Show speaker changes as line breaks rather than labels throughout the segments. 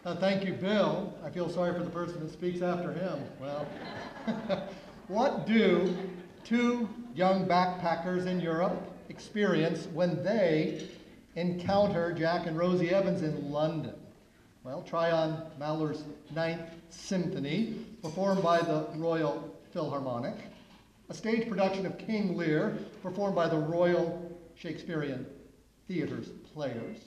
Thank you, Bill. I feel sorry for the person that speaks after him. Well, what do two young backpackers in Europe experience when they encounter Jack and Rosie Evans in London? Well, try on Mahler's Ninth Symphony, performed by the Royal Philharmonic, a stage production of King Lear, performed by the Royal Shakespearean Theatre's Players,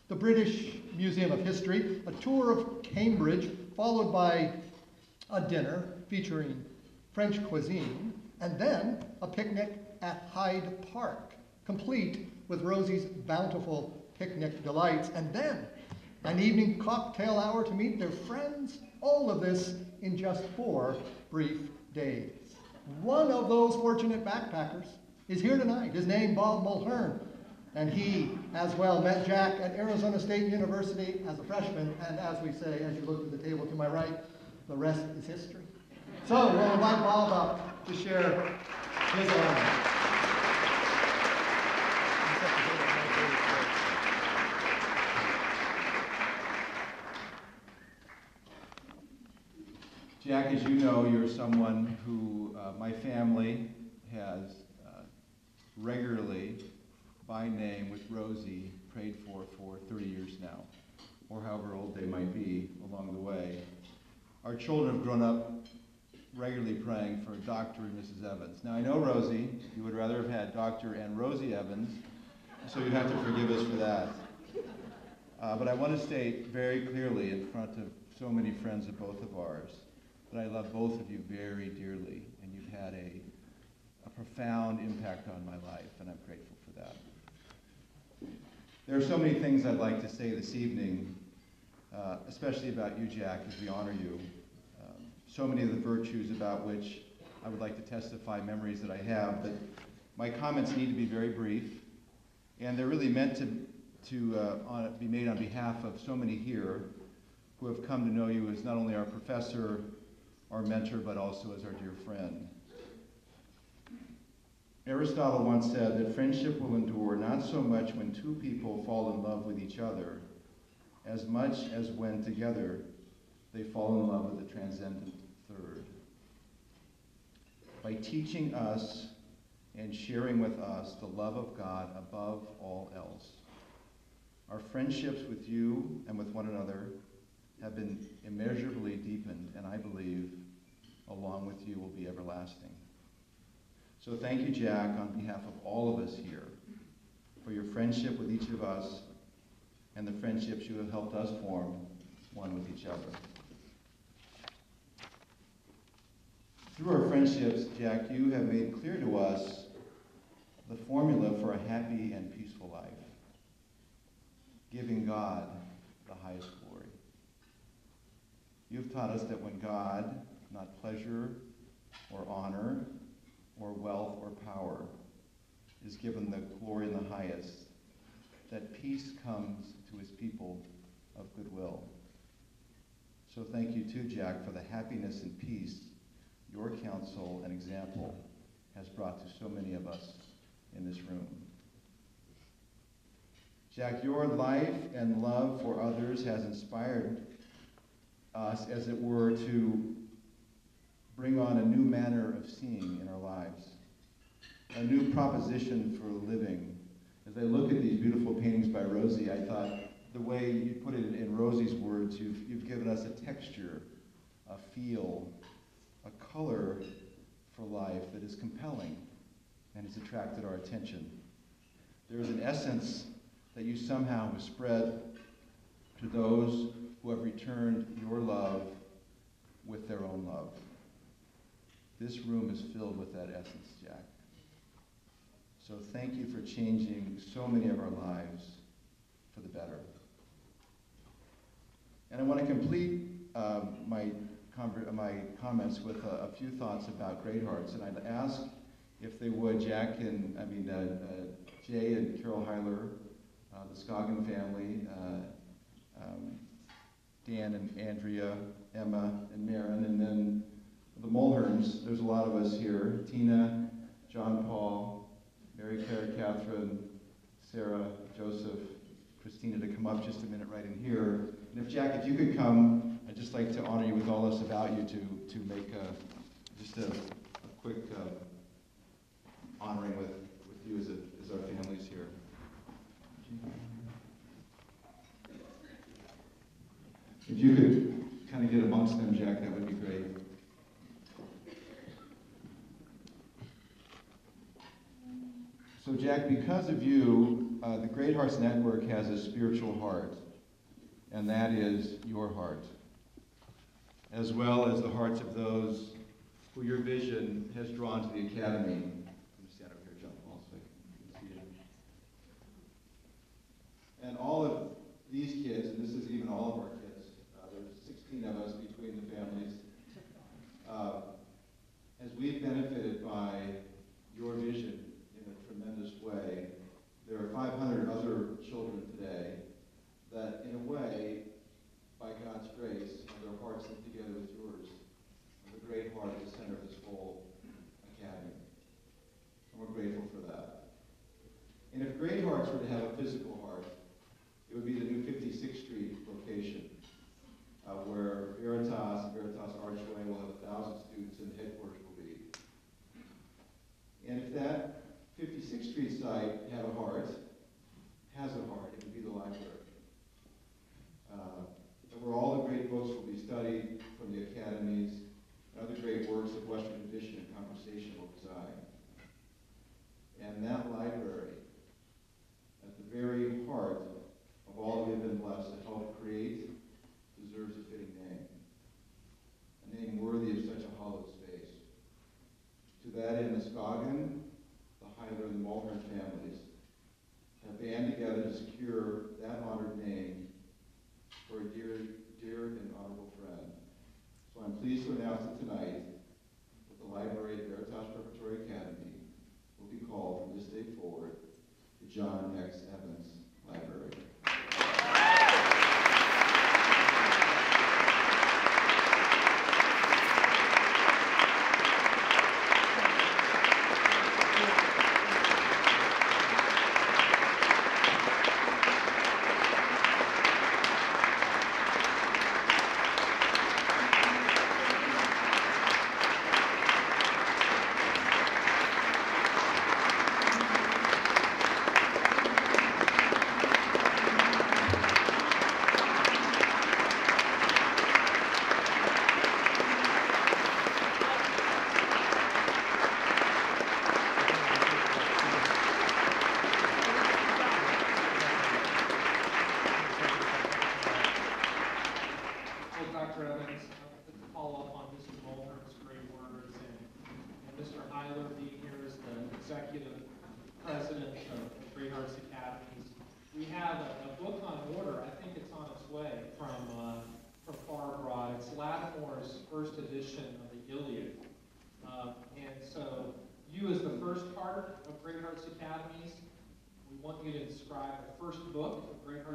the British Museum of History, a tour of Cambridge, followed by a dinner featuring French cuisine, and then a picnic at Hyde Park, complete with Rosie's bountiful picnic delights, and then an evening cocktail hour to meet their friends, all of this in just 4 brief days. One of those fortunate backpackers is here tonight. His name, Bob Mulhern, and he, as well, met Jack at Arizona State University as a freshman, and as we say, as you look at the table to my right, the rest is history. So we'll invite Bob up to share his honor.
Jack, as you know, you're someone who my family has regularly, by name with Rosie, prayed for 30 years now, or however old they might be along the way. Our children have grown up regularly praying for Dr. and Mrs. Evans. Now I know, Rosie, you would rather have had Dr. and Rosie Evans, so you have to forgive us for that. But I want to state very clearly in front of so many friends of both of ours that I love both of you very dearly, and you've had a profound impact on my life, and I'm grateful for that. There are so many things I'd like to say this evening, especially about you, Jack, as we honor you. So many of the virtues about which I would like to testify, memories that I have, but my comments need to be very brief, and they're really meant to be made on behalf of so many here who have come to know you as not only our professor, our mentor, but also as our dear friend. Aristotle once said that friendship will endure not so much when two people fall in love with each other, as much as when together they fall in love with the transcendent third. By teaching us and sharing with us the love of God above all else, our friendships with you and with one another have been immeasurably deepened, and I believe, along with you, will be everlasting. So thank you, Jack, on behalf of all of us here, for your friendship with each of us and the friendships you have helped us form one with each other. Through our friendships, Jack, you have made clear to us the formula for a happy and peaceful life, giving God the highest glory. You've taught us that when God, not pleasure or honor or wealth or power, is given the glory in the highest, that peace comes to his people of goodwill. So thank you too, Jack, for the happiness and peace your counsel and example has brought to so many of us in this room. Jack, your life and love for others has inspired us, as it were, to bring on a new manner of seeing in our lives, a new proposition for living. As I look at these beautiful paintings by Rosie, I thought the way you put it in Rosie's words, you've given us a texture, a feel, a color for life that is compelling and has attracted our attention. There is an essence that you somehow have spread to those who have returned your love with their own love. This room is filled with that essence, Jack. So thank you for changing so many of our lives for the better. And I want to complete my comments with a few thoughts about Great Hearts, and I'd ask if they would, Jay and Carol Heiler, the Scoggin family, Dan and Andrea, Emma and Maren, and then the Mulherns. There's a lot of us here: Tina, John Paul, Mary Claire, Catherine, Sarah, Joseph, Christina, to come up just a minute right in here. And if Jack, if you could come, I'd just like to honor you with all this about you to make just a quick honoring with you as our families here. If you could kind of get amongst them, Jack, that would be great. So Jack, because of you, the Great Hearts Network has a spiritual heart, and that is your heart, as well as the hearts of those who your vision has drawn to the Academy. I'm going to stand over here, John, also so I can see you. And all of these kids, and this isn't even all of our kids, there's 16 of us between the families, as we've benefited by your vision in a tremendous way, there are 500 other children today that, in a way, by God's grace, have their hearts linked together with yours, and the Great Heart at the center of this whole academy. And we're grateful for that. And if Great Hearts were to have a physical heart, it would be the new 56th Street location, where Veritas Archway will have 1,000 students and the headquarters will be. And if that 56th Street site had a heart, has a heart, it would be the library. Where all the great books will be studied from the academies, and other great works of Western tradition and conversation will reside. And that library, at the very heart of all we have been blessed to help create, deserves a fitting name. A name worthy of such a hallowed space. To that end, the Scoggin, the Heiler, and the Mulhern families have banded together to secure that honored name for a dear and honorable friend. So I'm pleased to announce that tonight that the library at Veritas Preparatory Academy will be called from this day forward the John X. Evans Library.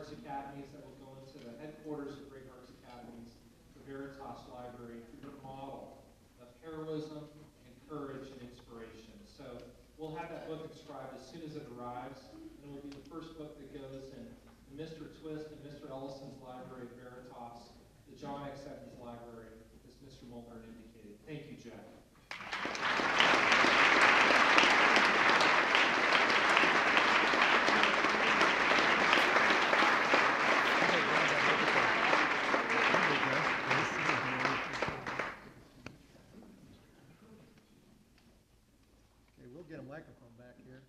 Academies that will go into the headquarters of Great Hearts Academies, the Veritas Library, for your model of heroism and courage and inspiration. So we'll have that book inscribed as soon as it arrives, and it will be the first book that goes in Mr. Twist and Mr. Ellison's library at Veritas, the John X. Evans Library, as Mr. Mulhern indicated. Thank you, Jack.
Get a microphone back here.